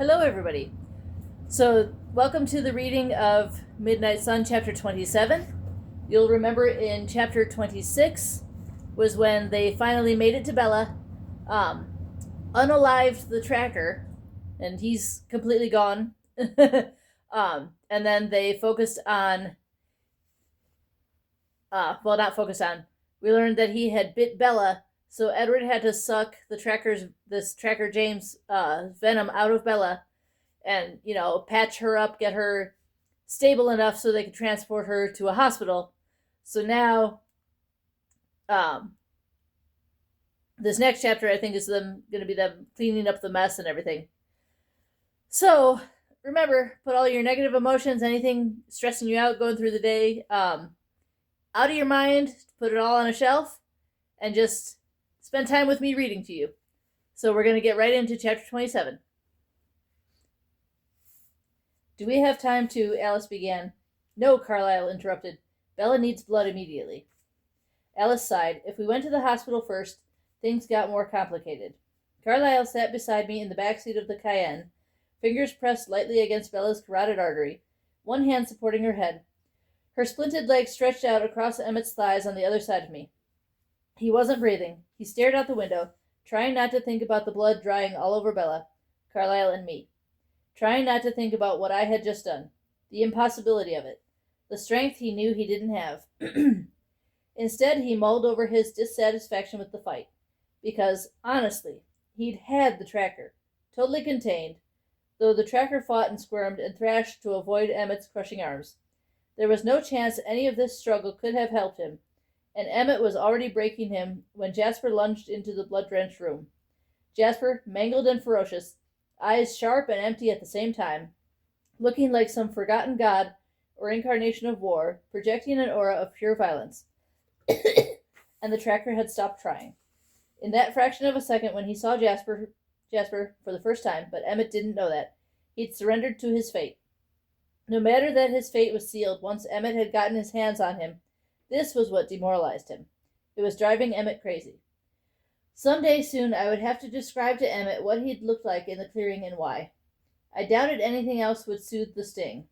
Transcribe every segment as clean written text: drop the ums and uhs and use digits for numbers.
Hello, everybody. So, welcome to the reading of Midnight Sun, chapter 27. You'll remember in chapter 26 was when they finally made it to Bella, unalived the tracker, and he's completely gone. And then they focused on, not focused on, we learned that he had bit Bella, so Edward had to suck this tracker James venom out of Bella and, patch her up, get her stable enough so they could transport her to a hospital. So now, this next chapter, I think, is going to be them cleaning up the mess and everything. So, remember, put all your negative emotions, anything stressing you out going through the day, out of your mind, put it all on a shelf, and just spend time with me reading to you. So we're going to get right into chapter 27. Do we have time to? Alice began. No, Carlyle interrupted. Bella needs blood immediately. Alice sighed. If we went to the hospital first, things got more complicated. Carlyle sat beside me in the back seat of the Cayenne, fingers pressed lightly against Bella's carotid artery, one hand supporting her head. Her splinted legs stretched out across Emmett's thighs on the other side of me. He wasn't breathing. He stared out the window, trying not to think about the blood drying all over Bella, Carlyle, and me. Trying not to think about what I had just done. The impossibility of it. The strength he knew he didn't have. Instead, he mulled over his dissatisfaction with the fight. Because, honestly, he'd had the tracker. Totally contained, though the tracker fought and squirmed and thrashed to avoid Emmett's crushing arms. There was no chance any of this struggle could have helped him, and Emmett was already breaking him when Jasper lunged into the blood-drenched room. Jasper, mangled and ferocious, eyes sharp and empty at the same time, looking like some forgotten god or incarnation of war, projecting an aura of pure violence. And the tracker had stopped trying. In that fraction of a second when he saw Jasper for the first time, but Emmett didn't know that, he'd surrendered to his fate. No matter that his fate was sealed once Emmett had gotten his hands on him, this was what demoralized him. It was driving Emmett crazy. Someday soon I would have to describe to Emmett what he'd looked like in the clearing and why. I doubted anything else would soothe the sting.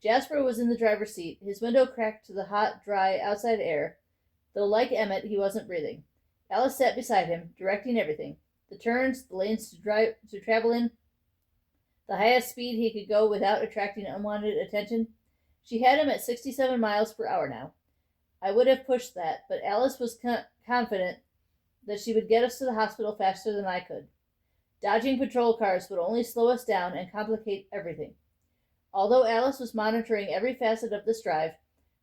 Jasper was in the driver's seat, his window cracked to the hot, dry, outside air, though like Emmett, he wasn't breathing. Alice sat beside him, directing everything. The turns, the lanes to travel in, the highest speed he could go without attracting unwanted attention. She had him at 67 miles per hour now. I would have pushed that, but Alice was confident that she would get us to the hospital faster than I could. Dodging patrol cars would only slow us down and complicate everything. Although Alice was monitoring every facet of this drive,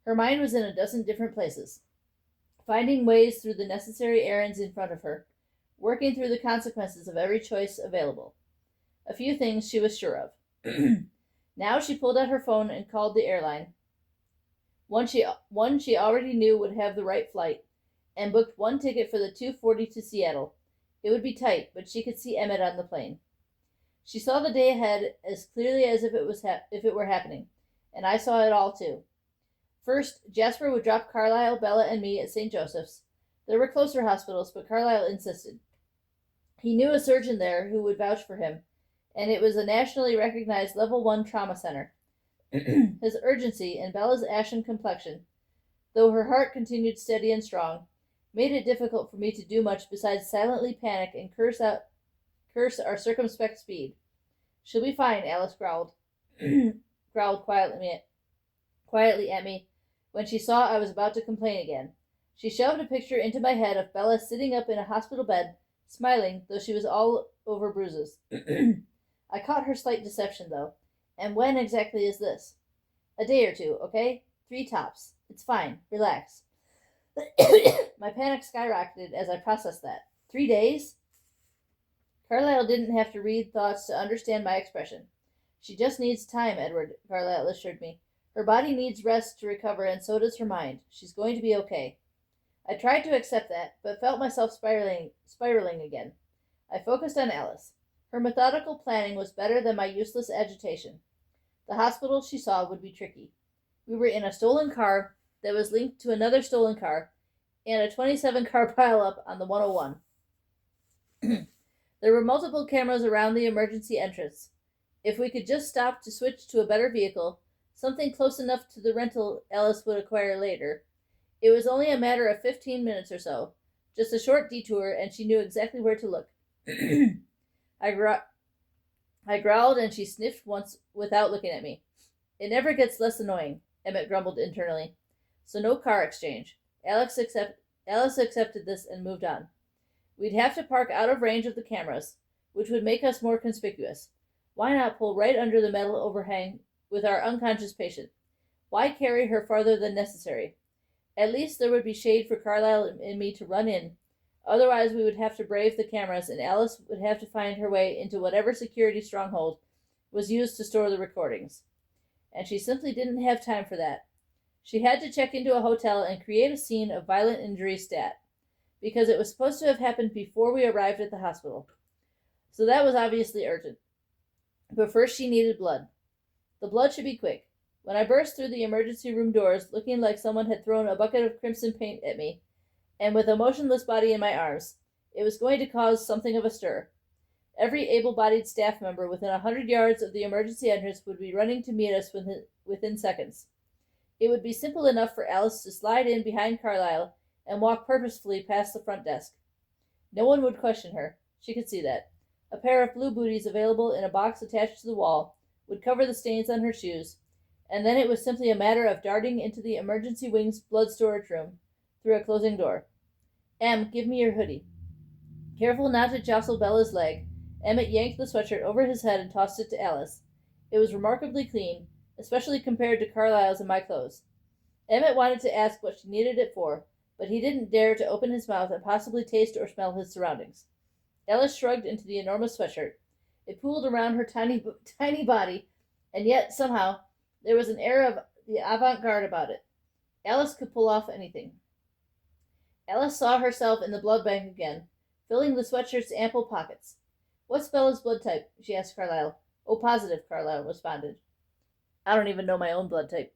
her mind was in a dozen different places, finding ways through the necessary errands in front of her, working through the consequences of every choice available. A few things she was sure of. Now she pulled out her phone and called the airline. One she already knew would have the right flight, and booked one ticket for the 2:40 to Seattle. It would be tight, but she could see Emmett on the plane. She saw the day ahead as clearly as if it were happening, and I saw it all too. First, Jasper would drop Carlyle, Bella, and me at St. Joseph's. There were closer hospitals, but Carlyle insisted. He knew a surgeon there who would vouch for him, and it was a nationally recognized level 1 trauma center. His urgency and Bella's ashen complexion, though her heart continued steady and strong, made it difficult for me to do much besides silently panic and curse our circumspect speed. She'll be fine, Alice growled quietly at me when she saw I was about to complain again. She shoved a picture into my head of Bella sitting up in a hospital bed, smiling, though she was all over bruises. I caught her slight deception, though. And when exactly is this? A day or two, okay? 3 tops. It's fine. Relax. My panic skyrocketed as I processed that. 3 days? Carlyle didn't have to read thoughts to understand my expression. She just needs time, Edward, Carlyle assured me. Her body needs rest to recover, and so does her mind. She's going to be okay. I tried to accept that, but felt myself spiraling again. I focused on Alice. Her methodical planning was better than my useless agitation. The hospital, she saw, would be tricky. We were in a stolen car that was linked to another stolen car, and a 27-car pileup on the 101. There were multiple cameras around the emergency entrance. If we could just stop to switch to a better vehicle, something close enough to the rental Alice would acquire later. It was only a matter of 15 minutes or so, just a short detour, and she knew exactly where to look. I, I growled, and she sniffed once without looking at me. It never gets less annoying, Emmett grumbled internally. So no car exchange. Alice accepted this and moved on. We'd have to park out of range of the cameras, which would make us more conspicuous. Why not pull right under the metal overhang with our unconscious patient? Why carry her farther than necessary? At least there would be shade for Carlyle and me to run in. Otherwise, we would have to brave the cameras, and Alice would have to find her way into whatever security stronghold was used to store the recordings. And she simply didn't have time for that. She had to check into a hotel and create a scene of violent injury stat, because it was supposed to have happened before we arrived at the hospital. So that was obviously urgent. But first she needed blood. The blood should be quick. When I burst through the emergency room doors, looking like someone had thrown a bucket of crimson paint at me, and with a motionless body in my arms, it was going to cause something of a stir. Every able-bodied staff member within 100 yards of the emergency entrance would be running to meet us within seconds. It would be simple enough for Alice to slide in behind Carlyle and walk purposefully past the front desk. No one would question her. She could see that. A pair of blue booties available in a box attached to the wall would cover the stains on her shoes, and then it was simply a matter of darting into the emergency wing's blood storage room through a closing door. Em, give me your hoodie. Careful not to jostle Bella's leg, Emmett yanked the sweatshirt over his head and tossed it to Alice. It was remarkably clean, especially compared to Carlyle's and my clothes. Emmett wanted to ask what she needed it for, but he didn't dare to open his mouth and possibly taste or smell his surroundings. Alice shrugged into the enormous sweatshirt. It pooled around her tiny body, and yet, somehow, there was an air of the avant-garde about it. Alice could pull off anything. Alice saw herself in the blood bank again, filling the sweatshirt's ample pockets. What's Bella's blood type? She asked Carlyle. Oh, positive, Carlyle responded. I don't even know my own blood type.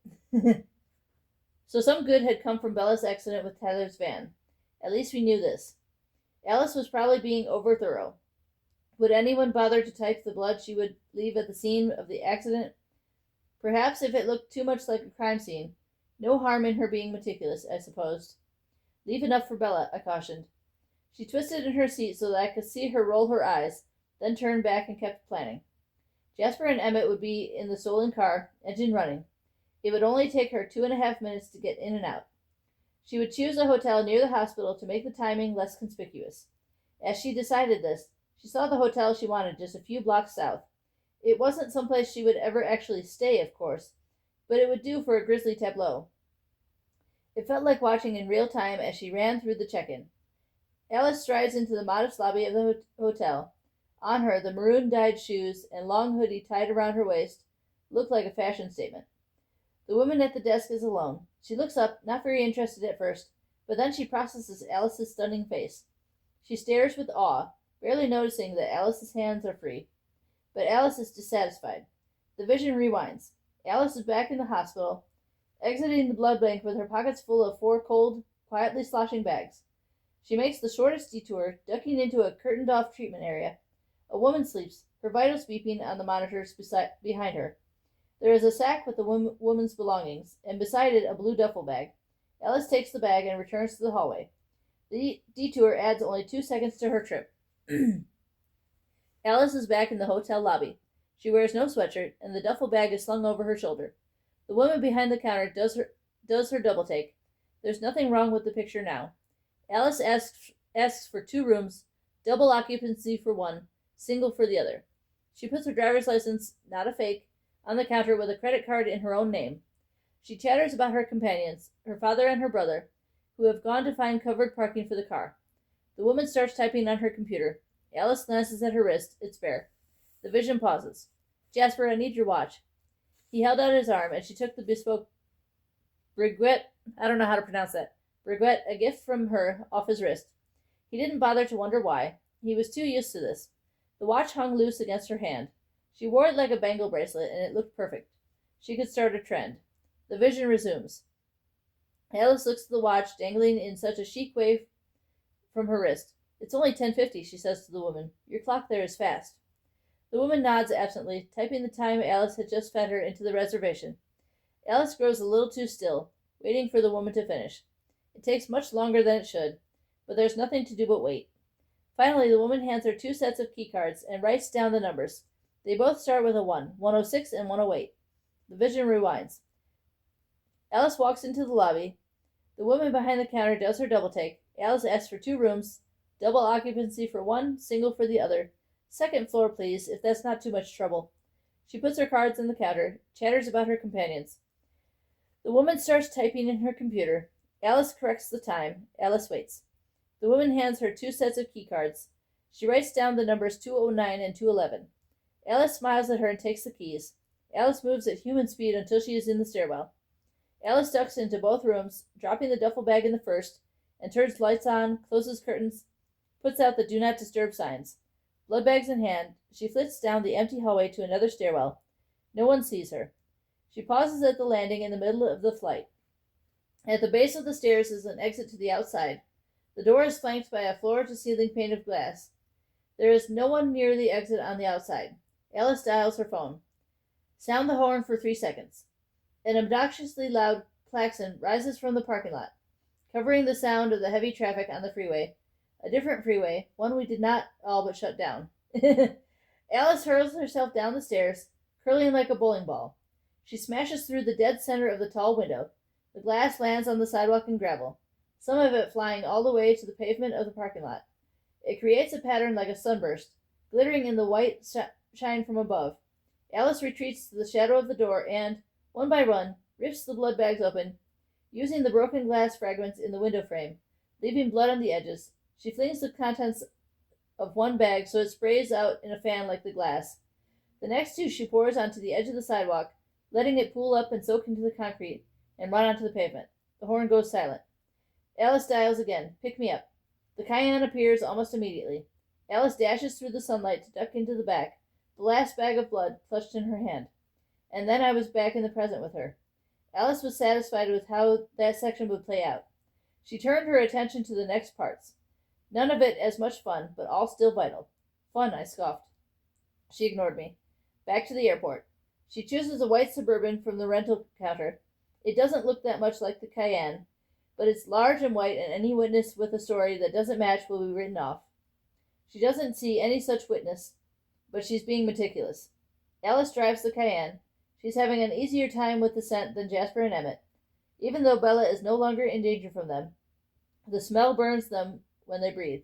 So some good had come from Bella's accident with Tyler's van. At least we knew this. Alice was probably being over-thorough. Would anyone bother to type the blood she would leave at the scene of the accident? Perhaps if it looked too much like a crime scene. No harm in her being meticulous, I supposed. Leave enough for Bella, I cautioned. She twisted in her seat so that I could see her roll her eyes, then turned back and kept planning. Jasper and Emmett would be in the stolen car, engine running. It would only take her 2.5 minutes to get in and out. She would choose a hotel near the hospital to make the timing less conspicuous. As she decided this, she saw the hotel she wanted just a few blocks south. It wasn't someplace she would ever actually stay, of course, but it would do for a grisly tableau. It felt like watching in real time as she ran through the check-in. Alice strides into the modest lobby of the hotel. On her, the maroon-dyed shoes and long hoodie tied around her waist looked like a fashion statement. The woman at the desk is alone. She looks up, not very interested at first, but then she processes Alice's stunning face. She stares with awe, barely noticing that Alice's hands are free. But Alice is dissatisfied. The vision rewinds. Alice is back in the hospital, exiting the blood bank with her pockets full of 4 cold, quietly sloshing bags. She makes the shortest detour, ducking into a curtained-off treatment area. A woman sleeps, her vitals beeping on the monitors behind her. There is a sack with the woman's belongings, and beside it a blue duffel bag. Alice takes the bag and returns to the hallway. The detour adds only 2 seconds to her trip. Alice is back in the hotel lobby. She wears no sweatshirt, and the duffel bag is slung over her shoulder. The woman behind the counter does her double take. There's nothing wrong with the picture now. Alice asks for 2 rooms, double occupancy for one, single for the other. She puts her driver's license, not a fake, on the counter with a credit card in her own name. She chatters about her companions, her father and her brother, who have gone to find covered parking for the car. The woman starts typing on her computer. Alice glances at her wrist. It's bare. The vision pauses. Jasper, I need your watch. He held out his arm, and she took the bespoke Briguette, I don't know how to pronounce that, Briguette, a gift from her, off his wrist. He didn't bother to wonder why. He was too used to this. The watch hung loose against her hand. She wore it like a bangle bracelet, and it looked perfect. She could start a trend. The vision resumes. Alice looks at the watch dangling in such a chic way from her wrist. It's only 10:50, she says to the woman. Your clock there is fast. The woman nods absently, typing the time Alice had just fed her into the reservation. Alice grows a little too still, waiting for the woman to finish. It takes much longer than it should, but there's nothing to do but wait. Finally, the woman hands her 2 sets of key cards and writes down the numbers. They both start with a 1, 106 and 108. The vision rewinds. Alice walks into the lobby. The woman behind the counter does her double take. Alice asks for 2 rooms, double occupancy for one, single for the other. 2nd floor, please, if that's not too much trouble. She puts her cards on the counter, chatters about her companions. The woman starts typing in her computer. Alice corrects the time. Alice waits. The woman hands her 2 sets of key cards. She writes down the numbers 209 and 211. Alice smiles at her and takes the keys. Alice moves at human speed until she is in the stairwell. Alice ducks into both rooms, dropping the duffel bag in the first, and turns lights on, closes curtains, puts out the do not disturb signs. Blood bags in hand, she flits down the empty hallway to another stairwell. No one sees her. She pauses at the landing in the middle of the flight. At the base of the stairs is an exit to the outside. The door is flanked by a floor-to-ceiling pane of glass. There is no one near the exit on the outside. Alice dials her phone. Sound the horn for 3 seconds. An obnoxiously loud klaxon rises from the parking lot, covering the sound of the heavy traffic on the freeway. A different freeway, one we did not all but shut down. Alice hurls herself down the stairs, curling like a bowling ball. She smashes through the dead center of the tall window. The glass lands on the sidewalk and gravel, some of it flying all the way to the pavement of the parking lot. It creates a pattern like a sunburst, glittering in the white shine from above. Alice retreats to the shadow of the door and, one by one, rips the blood bags open, using the broken glass fragments in the window frame, leaving blood on the edges. She flings the contents of one bag so it sprays out in a fan like the glass. The next 2 she pours onto the edge of the sidewalk, letting it pool up and soak into the concrete, and run onto the pavement. The horn goes silent. Alice dials again. Pick me up. The Cayenne appears almost immediately. Alice dashes through the sunlight to duck into the back, the last bag of blood clutched in her hand. And then I was back in the present with her. Alice was satisfied with how that section would play out. She turned her attention to the next parts. None of it as much fun, but all still vital. Fun, I scoffed. She ignored me. Back to the airport. She chooses a white Suburban from the rental counter. It doesn't look that much like the Cayenne, but it's large and white, and any witness with a story that doesn't match will be written off. She doesn't see any such witness, but she's being meticulous. Alice drives the Cayenne. She's having an easier time with the scent than Jasper and Emmett. Even though Bella is no longer in danger from them, the smell burns them when they breathe.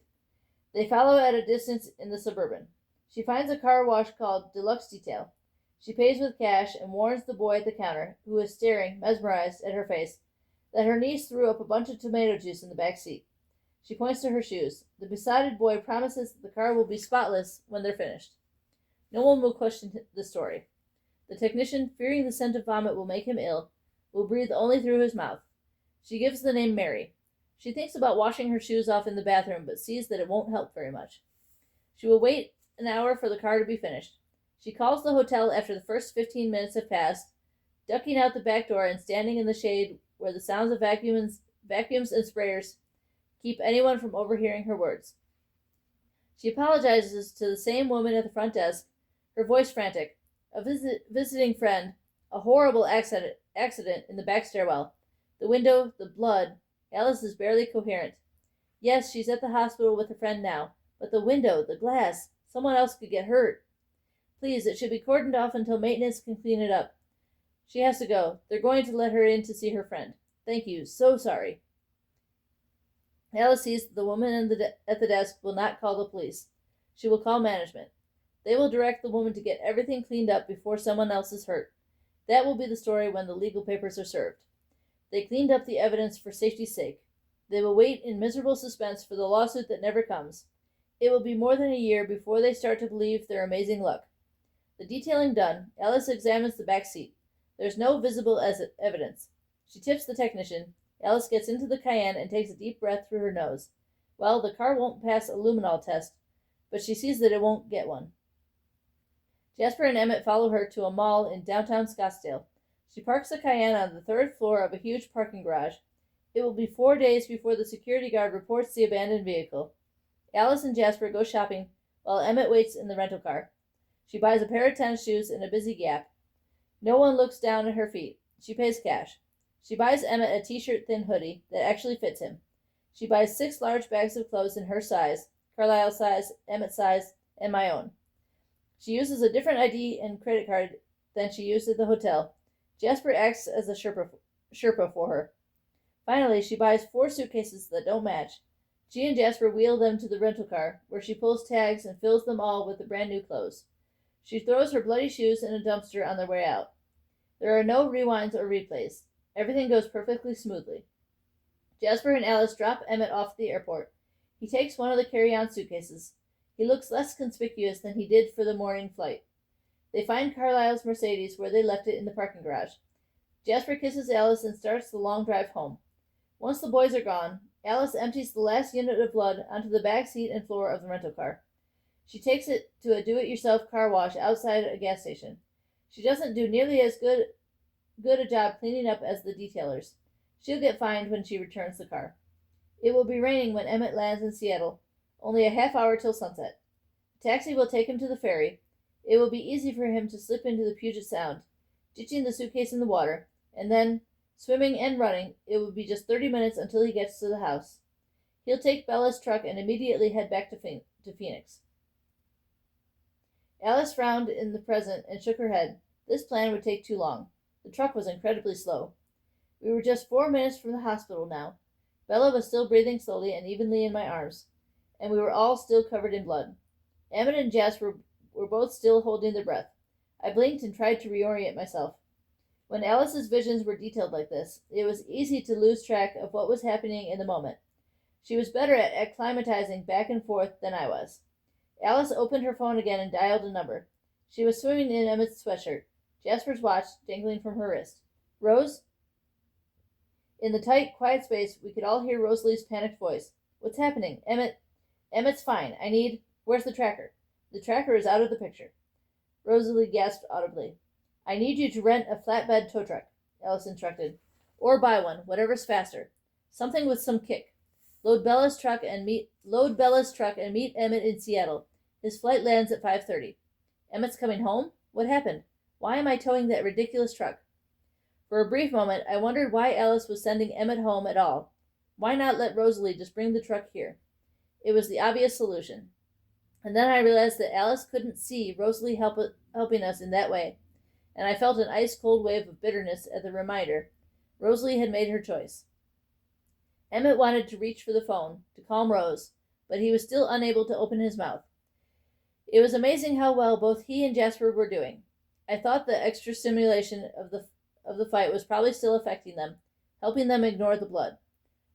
They follow at a distance in the Suburban. She finds a car wash called Deluxe Detail. She pays with cash and warns the boy at the counter, who is staring, mesmerized, at her face, that her niece threw up a bunch of tomato juice in the back seat. She points to her shoes. The besotted boy promises that the car will be spotless when they're finished. No one will question the story. The technician, fearing the scent of vomit will make him ill, will breathe only through his mouth. She gives the name Mary. She thinks about washing her shoes off in the bathroom, but sees that it won't help very much. She will wait an hour for the car to be finished. She calls the hotel after the first 15 minutes have passed, ducking out the back door and standing in the shade where the sounds of vacuums and sprayers keep anyone from overhearing her words. She apologizes to the same woman at the front desk, her voice frantic. A visiting friend, a horrible accident in the back stairwell. The window, the blood. Alice is barely coherent. Yes, she's at the hospital with a friend now, but the window, the glass, someone else could get hurt. Please, it should be cordoned off until maintenance can clean it up. She has to go. They're going to let her in to see her friend. Thank you. So sorry. Alice sees that the woman at the desk will not call the police. She will call management. They will direct the woman to get everything cleaned up before someone else is hurt. That will be the story when the legal papers are served. They cleaned up the evidence for safety's sake. They will wait in miserable suspense for the lawsuit that never comes. It will be more than a year before they start to believe their amazing luck. The detailing done, Alice examines the back seat. There's no visible evidence. She tips the technician. Alice gets into the Cayenne and takes a deep breath through her nose. Well, the car won't pass a luminol test, but she sees that it won't get one. Jasper and Emmett follow her to a mall in downtown Scottsdale. She parks the Cayenne on the 3rd floor of a huge parking garage. It will be 4 days before the security guard reports the abandoned vehicle. Alice and Jasper go shopping while Emmett waits in the rental car. She buys a pair of tennis shoes in a busy Gap. No one looks down at her feet. She pays cash. She buys Emmett a t-shirt thin hoodie that actually fits him. She buys 6 large bags of clothes in her size, Carlisle's size, Emmett's size, and my own. She uses a different ID and credit card than she used at the hotel. Jasper acts as a Sherpa for her. Finally, she buys 4 suitcases that don't match. She and Jasper wheel them to the rental car, where she pulls tags and fills them all with the brand new clothes. She throws her bloody shoes in a dumpster on their way out. There are no rewinds or replays. Everything goes perfectly smoothly. Jasper and Alice drop Emmett off at the airport. He takes one of the carry-on suitcases. He looks less conspicuous than he did for the morning flight. They find Carlisle's Mercedes where they left it in the parking garage. Jasper kisses Alice and starts the long drive home. Once the boys are gone, Alice empties the last unit of blood onto the back seat and floor of the rental car. She takes it to a do-it-yourself car wash outside a gas station. She doesn't do nearly as good a job cleaning up as the detailers. She'll get fined when she returns the car. It will be raining when Emmett lands in Seattle, only a half hour till sunset. A taxi will take him to the ferry. It will be easy for him to slip into the Puget Sound, ditching the suitcase in the water, and then, swimming and running, it will be just 30 minutes until he gets to the house. He'll take Bella's truck and immediately head back to Phoenix. Alice frowned in the present and shook her head. This plan would take too long. The truck was incredibly slow. We were just 4 minutes from the hospital now. Bella was still breathing slowly and evenly in my arms, and we were all still covered in blood. Emmett and Jasper were both still holding their breath. I blinked and tried to reorient myself. When Alice's visions were detailed like this, it was easy to lose track of what was happening in the moment. She was better at acclimatizing back and forth than I was. Alice opened her phone again and dialed a number. She was swimming in Emmett's sweatshirt, Jasper's watch dangling from her wrist. Rose? In the tight, quiet space, we could all hear Rosalie's panicked voice. What's happening? Emmett's fine. Where's the tracker? The tracker is out of the picture. Rosalie gasped audibly. I need you to rent a flatbed tow truck, Alice instructed. Or buy one, whatever's faster. Something with some kick. Load Bella's truck and meet Emmett in Seattle. His flight lands at 5:30. Emmett's coming home? What happened? Why am I towing that ridiculous truck? For a brief moment, I wondered why Alice was sending Emmett home at all. Why not let Rosalie just bring the truck here? It was the obvious solution. And then I realized that Alice couldn't see Rosalie helping us in that way, and I felt an ice-cold wave of bitterness at the reminder. Rosalie had made her choice. Emmett wanted to reach for the phone, to calm Rose, but he was still unable to open his mouth. It was amazing how well both he and Jasper were doing. I thought the extra stimulation of the fight was probably still affecting them, helping them ignore the blood.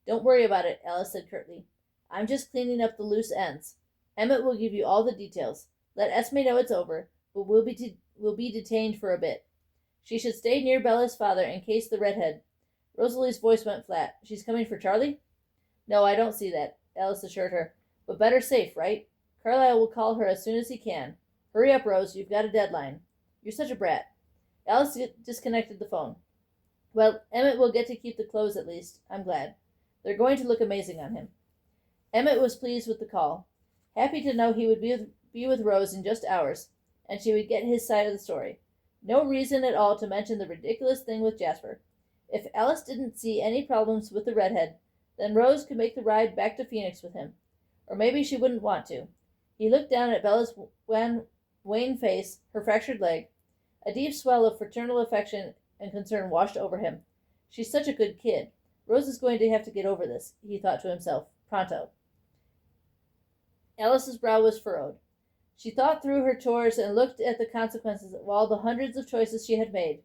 Don't worry about it, Alice said curtly. I'm just cleaning up the loose ends. Emmett will give you all the details. Let Esme know it's over, but we'll be detained for a bit. She should stay near Bella's father in case the redhead. Rosalie's voice went flat. She's coming for Charlie? No, I don't see that, Alice assured her. But better safe, right? Carlisle will call her as soon as he can. Hurry up, Rose. You've got a deadline. You're such a brat. Alice disconnected the phone. Well, Emmett will get to keep the clothes at least. I'm glad. They're going to look amazing on him. Emmett was pleased with the call, happy to know he would be with Rose in just hours, and she would get his side of the story. No reason at all to mention the ridiculous thing with Jasper. If Alice didn't see any problems with the redhead, then Rose could make the ride back to Phoenix with him. Or maybe she wouldn't want to. He looked down at Bella's wan face, her fractured leg. A deep swell of fraternal affection and concern washed over him. She's such a good kid. Rose is going to have to get over this, he thought to himself. Pronto. Alice's brow was furrowed. She thought through her chores and looked at the consequences of all the hundreds of choices she had made.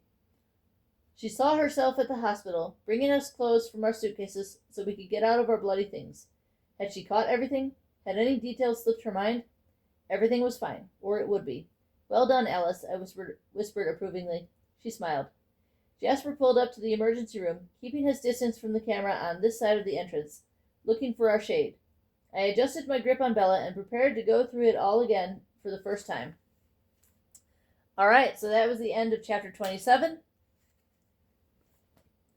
She saw herself at the hospital, bringing us clothes from our suitcases so we could get out of our bloody things. Had she caught everything? Had any details slipped her mind? Everything was fine, or it would be. Well done, Alice, I whispered approvingly. She smiled. Jasper pulled up to the emergency room, keeping his distance from the camera on this side of the entrance, looking for our shade. I adjusted my grip on Bella and prepared to go through it all again for the first time. All right, so that was the end of chapter 27.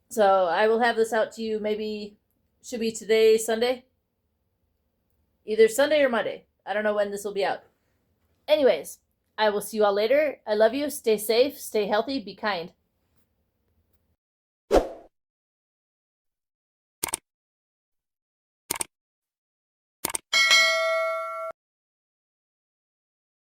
So I will have this out to you maybe, should be today, Sunday? Either Sunday or Monday. I don't know when this will be out. Anyways, I will see you all later. I love you. Stay safe, stay healthy, be kind.